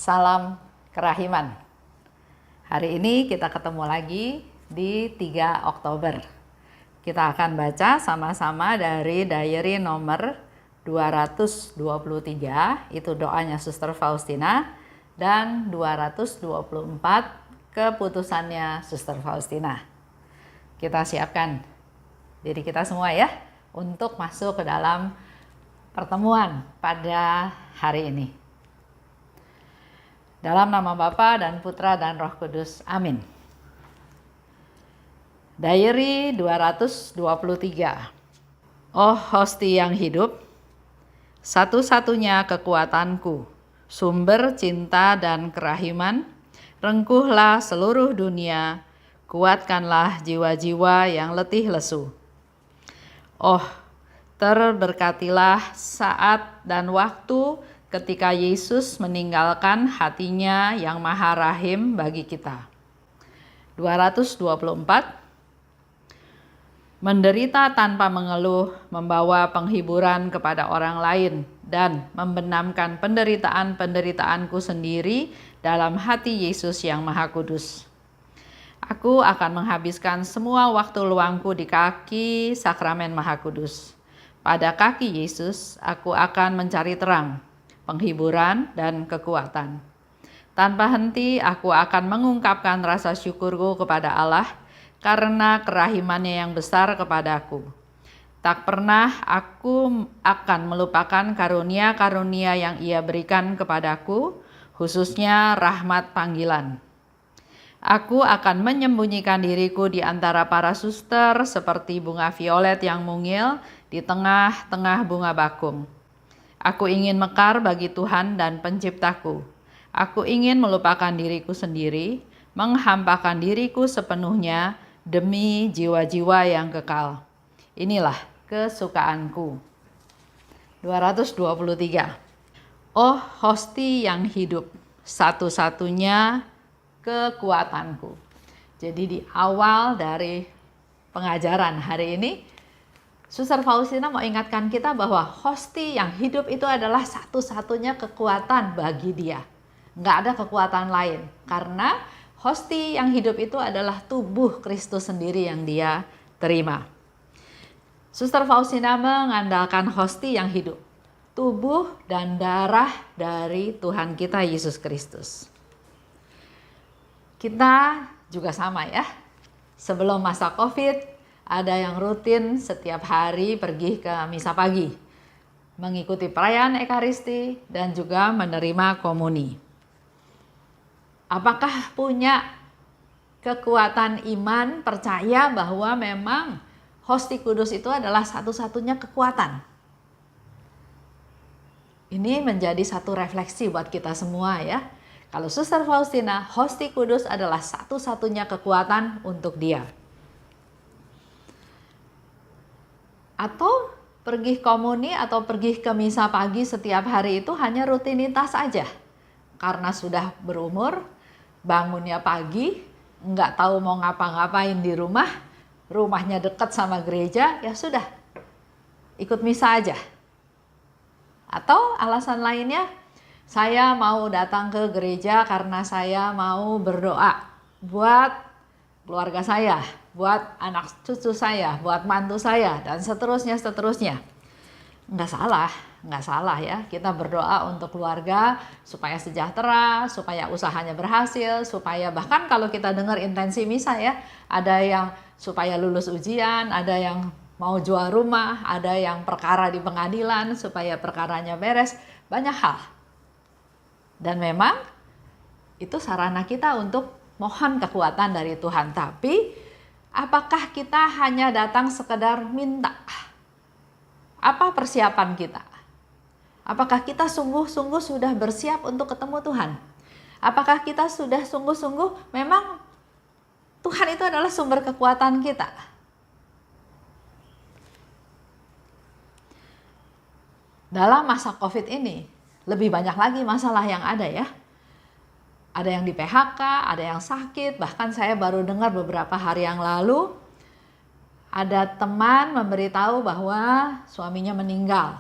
Salam kerahiman. Hari ini kita ketemu lagi di 3 Oktober. Kita akan baca sama-sama dari diary nomor 223, itu doanya Suster Faustina, dan 224 keputusannya Suster Faustina. Kita siapkan diri kita semua ya untuk masuk ke dalam pertemuan pada hari ini. Dalam nama Bapa dan Putra dan Roh Kudus. Amin. Diary 223. Oh Hosti yang hidup, satu-satunya kekuatanku, sumber cinta dan kerahiman, rengkuhlah seluruh dunia, kuatkanlah jiwa-jiwa yang letih lesu. Oh, terberkatilah saat dan waktu ketika Yesus meninggalkan hatinya yang maha rahim bagi kita. 224. Menderita tanpa mengeluh, membawa penghiburan kepada orang lain, dan membenamkan penderitaan-penderitaanku sendiri dalam hati Yesus yang Maha Kudus. Aku akan menghabiskan semua waktu luangku di kaki sakramen Maha Kudus. Pada kaki Yesus, aku akan mencari terang, penghiburan, dan kekuatan. Tanpa henti aku akan mengungkapkan rasa syukurku kepada Allah karena kerahimannya yang besar kepadaku. Tak pernah aku akan melupakan karunia-karunia yang Ia berikan kepadaku, khususnya rahmat panggilan. Aku akan menyembunyikan diriku di antara para suster seperti bunga violet yang mungil di tengah-tengah bunga bakung. Aku ingin mekar bagi Tuhan dan Penciptaku. Aku ingin melupakan diriku sendiri, menghampakan diriku sepenuhnya demi jiwa-jiwa yang kekal. Inilah kesukaanku. 223. Oh Hosti yang hidup, satu-satunya kekuatanku. Jadi di awal dari pengajaran hari ini, Suster Faustina mau ingatkan kita bahwa Hosti yang hidup itu adalah satu-satunya kekuatan bagi dia. Nggak ada kekuatan lain. Karena Hosti yang hidup itu adalah tubuh Kristus sendiri yang dia terima. Suster Faustina mengandalkan Hosti yang hidup. Tubuh dan darah dari Tuhan kita Yesus Kristus. Kita juga sama ya. Sebelum masa COVID, ada yang rutin setiap hari pergi ke misa pagi, mengikuti perayaan Ekaristi dan juga menerima komuni. Apakah punya kekuatan iman, percaya bahwa memang Hosti Kudus itu adalah satu-satunya kekuatan? Ini menjadi satu refleksi buat kita semua ya. Kalau Suster Faustina, Hosti Kudus adalah satu-satunya kekuatan untuk dia. Atau pergi komuni atau pergi ke misa pagi setiap hari itu hanya rutinitas aja. Karena sudah berumur, bangunnya pagi, nggak tahu mau ngapa-ngapain di rumah, rumahnya dekat sama gereja, ya sudah, ikut misa aja. Atau alasan lainnya, saya mau datang ke gereja karena saya mau berdoa buat keluarga saya, buat anak cucu saya, buat mantu saya, dan seterusnya. Nggak salah ya. Kita berdoa untuk keluarga supaya sejahtera, supaya usahanya berhasil, supaya bahkan kalau kita dengar intensi misa ya, ada yang supaya lulus ujian, ada yang mau jual rumah, ada yang perkara di pengadilan supaya perkaranya beres, banyak hal. Dan memang itu sarana kita untuk mohon kekuatan dari Tuhan. Tapi apakah kita hanya datang sekedar minta? Apa persiapan kita? Apakah kita sungguh-sungguh sudah bersiap untuk ketemu Tuhan? Apakah kita sudah sungguh-sungguh memang Tuhan itu adalah sumber kekuatan kita? Dalam masa COVID ini, lebih banyak lagi masalah yang ada ya. Ada yang di PHK, ada yang sakit, bahkan saya baru dengar beberapa hari yang lalu ada teman memberitahu bahwa suaminya meninggal.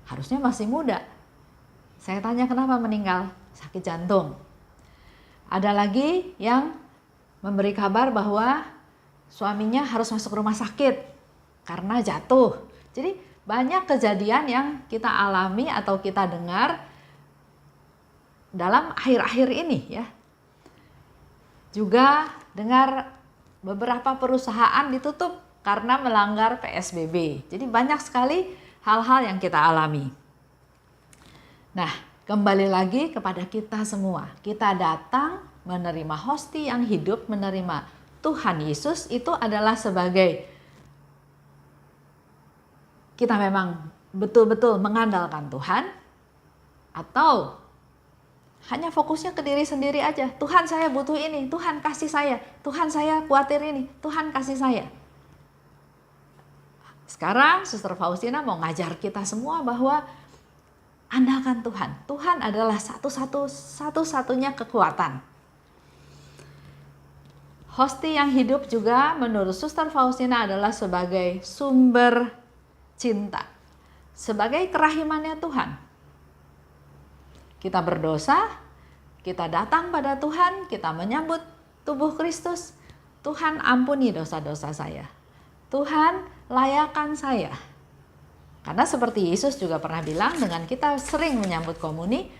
Harusnya masih muda. Saya tanya kenapa meninggal? sakit jantung. Ada lagi yang memberi kabar bahwa suaminya harus masuk rumah sakit karena jatuh. Jadi banyak kejadian yang kita alami atau kita dengar dalam akhir-akhir ini ya. Juga dengar beberapa perusahaan ditutup karena melanggar PSBB. Jadi banyak sekali hal-hal yang kita alami. Nah, kembali lagi kepada kita semua. Kita datang menerima Hosti yang hidup, menerima Tuhan Yesus itu adalah sebagai kita memang betul-betul mengandalkan Tuhan, atau hanya fokusnya ke diri sendiri aja. Tuhan, saya butuh ini, Tuhan kasih saya, Tuhan saya khawatir ini, Tuhan kasih saya. Sekarang Suster Faustina mau ngajar kita semua bahwa andalkan Tuhan. Tuhan adalah satu-satunya kekuatan. Hosti yang hidup juga menurut Suster Faustina adalah sebagai sumber cinta, sebagai kerahimannya Tuhan. Kita berdosa, kita datang pada Tuhan, kita menyambut tubuh Kristus. Tuhan, ampuni dosa-dosa saya. Tuhan, layakan saya. Karena seperti Yesus juga pernah bilang, dengan kita sering menyambut komuni,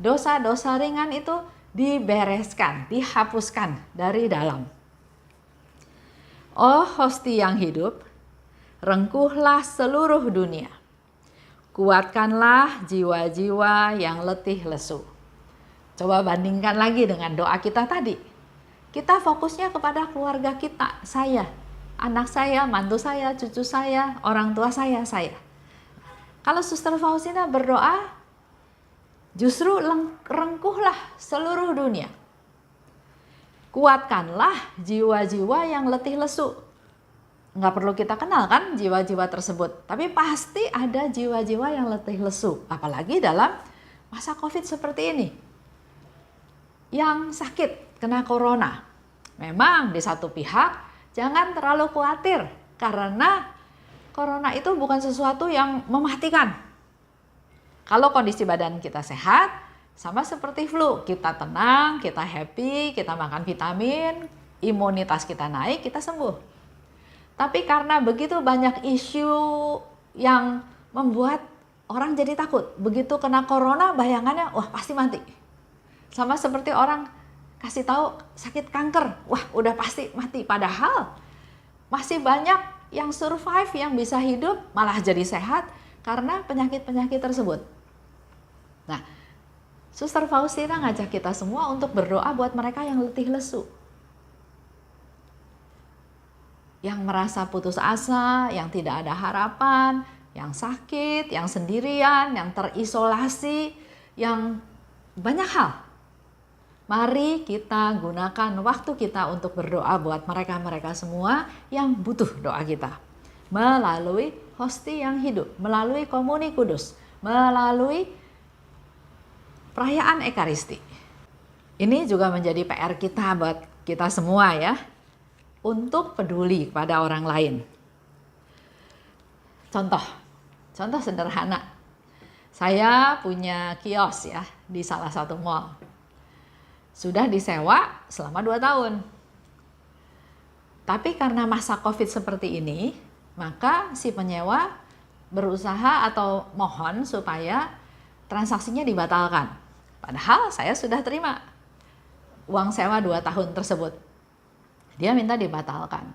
dosa-dosa ringan itu dibereskan, dihapuskan dari dalam. Oh Hosti yang hidup, rengkuhlah seluruh dunia. Kuatkanlah jiwa-jiwa yang letih lesu. Coba bandingkan lagi dengan doa kita tadi. Kita fokusnya kepada keluarga kita, saya, anak saya, mantu saya, cucu saya, orang tua saya. Kalau Suster Faustina berdoa, justru rengkuhlah seluruh dunia. Kuatkanlah jiwa-jiwa yang letih lesu. Nggak perlu kita kenal kan jiwa-jiwa tersebut. Tapi pasti ada jiwa-jiwa yang letih lesu. Apalagi dalam masa COVID seperti ini. Yang sakit, kena corona. Memang di satu pihak jangan terlalu khawatir. Karena corona itu bukan sesuatu yang mematikan. Kalau kondisi badan kita sehat, sama seperti flu. Kita tenang, kita happy, kita makan vitamin, imunitas kita naik, kita sembuh. Tapi karena begitu banyak isu yang membuat orang jadi takut. Begitu kena corona bayangannya, wah pasti mati. Sama seperti orang kasih tahu sakit kanker, wah udah pasti mati. Padahal masih banyak yang survive, yang bisa hidup, malah jadi sehat karena penyakit-penyakit tersebut. Nah, Suster Faustina ngajak kita semua untuk berdoa buat mereka yang letih lesu. Yang merasa putus asa, yang tidak ada harapan, yang sakit, yang sendirian, yang terisolasi, yang banyak hal. Mari kita gunakan waktu kita untuk berdoa buat mereka-mereka semua yang butuh doa kita. Melalui Hosti yang hidup, melalui komuni kudus, melalui perayaan Ekaristi. Ini juga menjadi PR kita buat kita semua ya. Untuk peduli kepada orang lain. Contoh sederhana. Saya punya kios ya di salah satu mall. Sudah disewa selama 2 tahun. Tapi karena masa COVID seperti ini, maka si penyewa berusaha atau mohon supaya transaksinya dibatalkan. Padahal saya sudah terima uang sewa 2 tahun tersebut. Dia minta dibatalkan.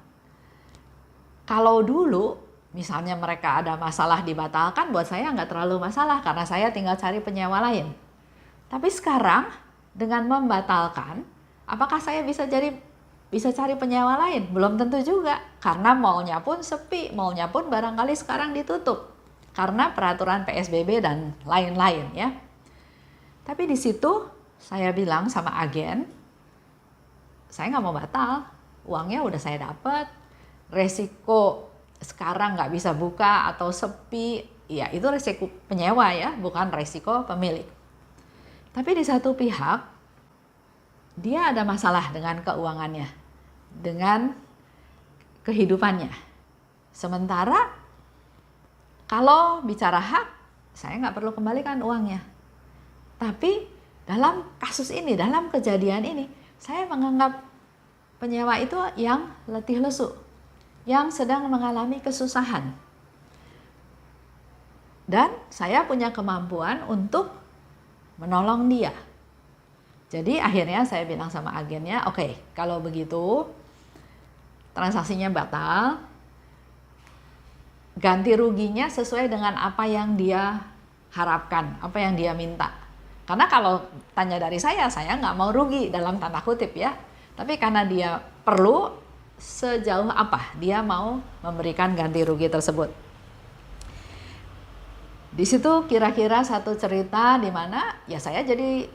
Kalau dulu misalnya mereka ada masalah dibatalkan, buat saya nggak terlalu masalah karena saya tinggal cari penyewa lain. Tapi sekarang dengan membatalkan, apakah saya bisa cari penyewa lain? Belum tentu juga, karena mallnya pun sepi, mallnya pun barangkali sekarang ditutup karena peraturan PSBB dan lain-lain ya. Tapi di situ saya bilang sama agen, saya nggak mau batal. Uangnya udah saya dapat, resiko sekarang nggak bisa buka atau sepi, ya itu resiko penyewa ya, bukan resiko pemilik. Tapi di satu pihak, dia ada masalah dengan keuangannya, dengan kehidupannya. Sementara kalau bicara hak, saya nggak perlu kembalikan uangnya. Tapi dalam kasus ini, dalam kejadian ini, saya menganggap penyewa itu yang letih lesu, yang sedang mengalami kesusahan. Dan saya punya kemampuan untuk menolong dia. Jadi akhirnya saya bilang sama agennya, oke, kalau begitu transaksinya batal, ganti ruginya sesuai dengan apa yang dia harapkan, apa yang dia minta. Karena kalau tanya dari saya nggak mau rugi dalam tanda kutip ya. Tapi karena dia perlu, sejauh apa dia mau memberikan ganti rugi tersebut. Di situ kira-kira satu cerita di mana ya saya jadi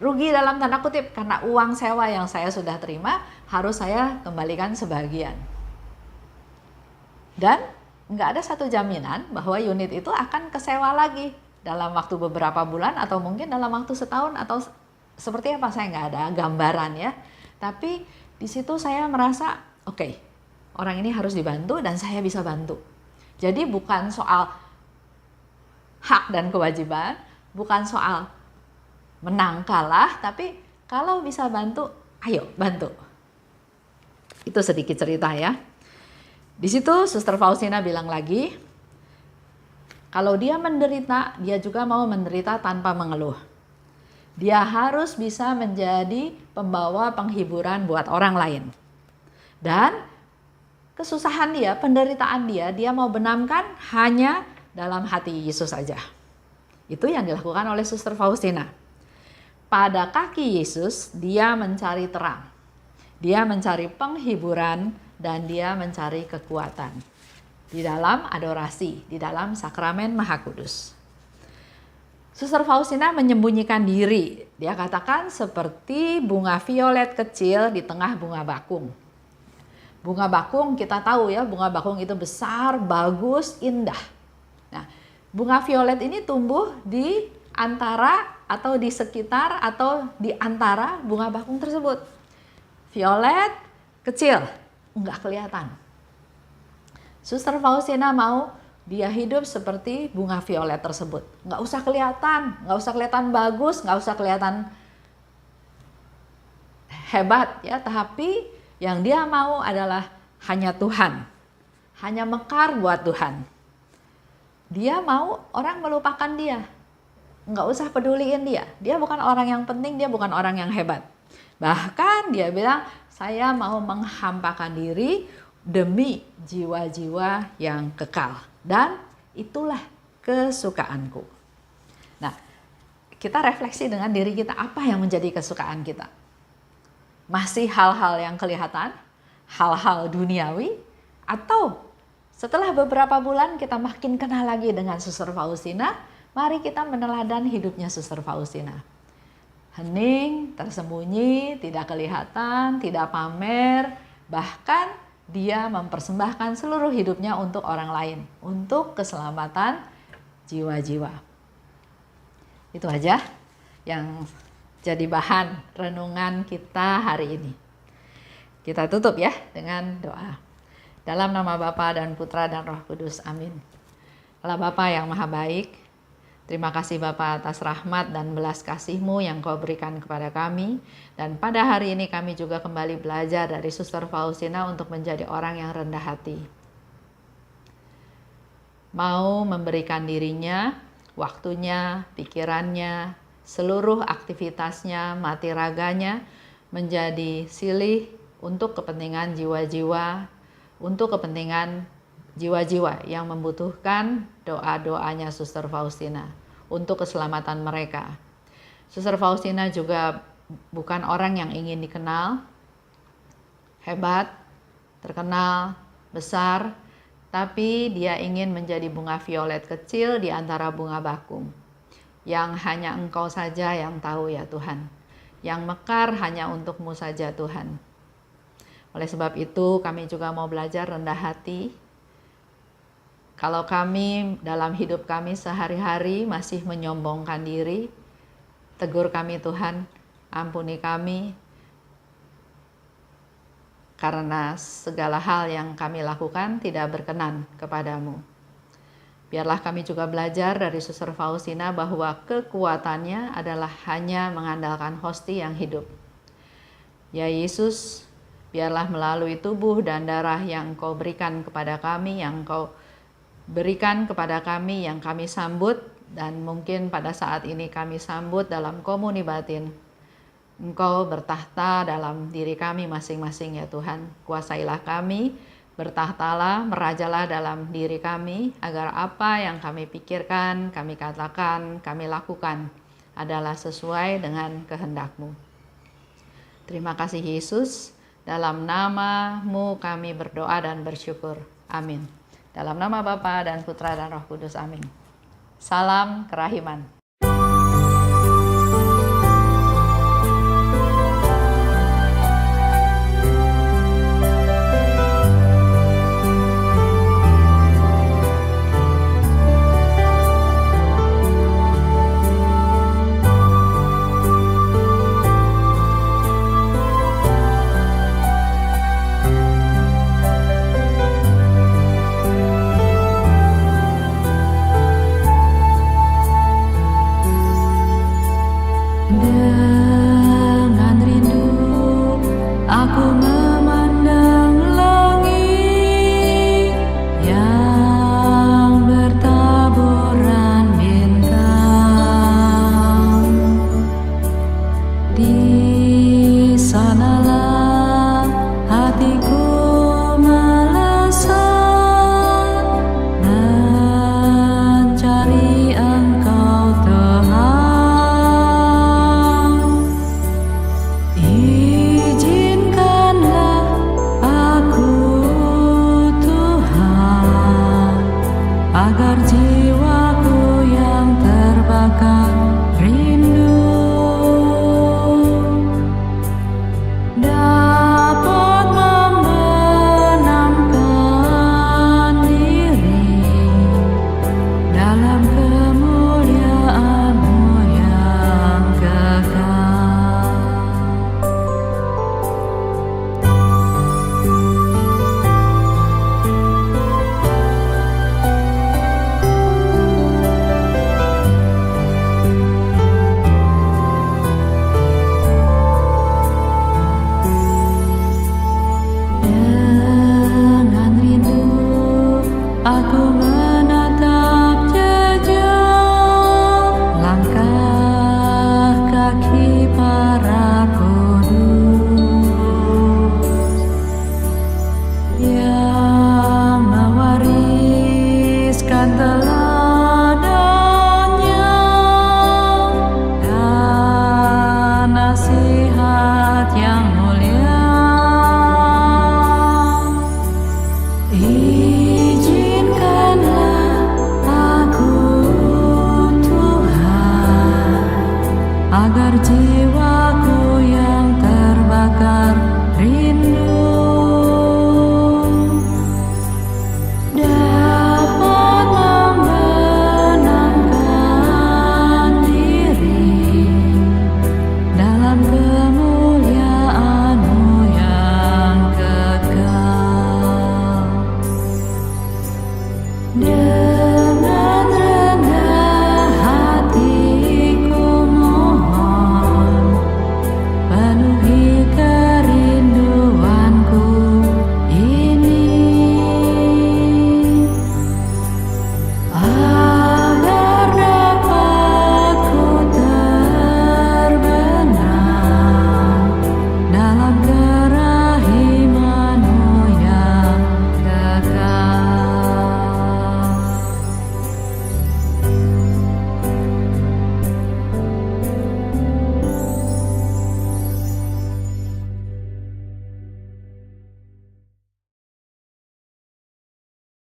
rugi dalam tanda kutip karena uang sewa yang saya sudah terima harus saya kembalikan sebagian. Dan nggak ada satu jaminan bahwa unit itu akan kesewa lagi dalam waktu beberapa bulan atau mungkin dalam waktu setahun atau seperti apa, saya nggak ada gambaran ya. Tapi di situ saya merasa oke, orang ini harus dibantu dan saya bisa bantu. Jadi bukan soal hak dan kewajiban, bukan soal menang kalah, tapi kalau bisa bantu, ayo bantu. Itu sedikit cerita ya. Di situ Suster Faustina bilang lagi, kalau dia menderita, dia juga mau menderita tanpa mengeluh. Dia harus bisa menjadi pembawa penghiburan buat orang lain. Dan kesusahan dia, penderitaan dia mau benamkan hanya dalam hati Yesus saja. Itu yang dilakukan oleh Suster Faustina. Pada kaki Yesus, dia mencari terang. Dia mencari penghiburan dan dia mencari kekuatan. Di dalam adorasi, di dalam sakramen Maha Kudus. Suster Faustina menyembunyikan diri. Dia katakan seperti bunga violet kecil di tengah bunga bakung. Bunga bakung kita tahu ya, bunga bakung itu besar, bagus, indah. Nah, bunga violet ini tumbuh di antara atau di sekitar atau di antara bunga bakung tersebut. Violet kecil, enggak kelihatan. Suster Faustina mau dia hidup seperti bunga violet tersebut. Nggak usah kelihatan bagus, nggak usah kelihatan hebat ya. Tapi yang dia mau adalah hanya Tuhan, hanya mekar buat Tuhan. Dia mau orang melupakan dia, nggak usah peduliin dia. Dia bukan orang yang penting, dia bukan orang yang hebat. Bahkan dia bilang, saya mau menghampakan diri demi jiwa-jiwa yang kekal. Dan itulah kesukaanku. Nah, kita refleksi dengan diri kita, apa yang menjadi kesukaan kita? Masih hal-hal yang kelihatan? Hal-hal duniawi? Atau setelah beberapa bulan kita makin kenal lagi dengan Suster Faustina, mari kita meneladan hidupnya Suster Faustina. Hening, tersembunyi, tidak kelihatan, tidak pamer, bahkan dia mempersembahkan seluruh hidupnya untuk orang lain, untuk keselamatan jiwa-jiwa. Itu aja yang jadi bahan renungan kita hari ini. Kita tutup ya dengan doa. Dalam nama Bapa dan Putra dan Roh Kudus, amin. Allah Bapa yang maha baik, terima kasih Bapa atas rahmat dan belas kasih-Mu yang Kau berikan kepada kami. Dan pada hari ini kami juga kembali belajar dari Suster Faustina untuk menjadi orang yang rendah hati. Mau memberikan dirinya, waktunya, pikirannya, seluruh aktivitasnya, mati raganya menjadi silih untuk kepentingan jiwa-jiwa, untuk kepentingan jiwa-jiwa yang membutuhkan doa-doanya Suster Faustina untuk keselamatan mereka. Suster Faustina juga bukan orang yang ingin dikenal hebat, terkenal, besar, tapi dia ingin menjadi bunga violet kecil di antara bunga bakung yang hanya Engkau saja yang tahu ya Tuhan, yang mekar hanya untuk-Mu saja Tuhan. Oleh sebab itu kami juga mau belajar rendah hati. Kalau kami dalam hidup kami sehari-hari masih menyombongkan diri, tegur kami Tuhan, ampuni kami, karena segala hal yang kami lakukan tidak berkenan kepadamu. Biarlah kami juga belajar dari Suster Faustina bahwa kekuatannya adalah hanya mengandalkan hosti yang hidup. Ya Yesus, biarlah melalui tubuh dan darah yang Kau berikan kepada kami, yang Kau berikan kepada kami, yang kami sambut, dan mungkin pada saat ini kami sambut dalam komuni batin, Engkau bertahta dalam diri kami masing-masing ya Tuhan. Kuasailah kami, bertahtalah, merajalah dalam diri kami, agar apa yang kami pikirkan, kami katakan, kami lakukan adalah sesuai dengan kehendak-Mu. Terima kasih Yesus, dalam nama-Mu kami berdoa dan bersyukur. Amin. Dalam nama Bapa dan Putra dan Roh Kudus. Amin. Salam kerahiman. agar jiwaku yang terbakar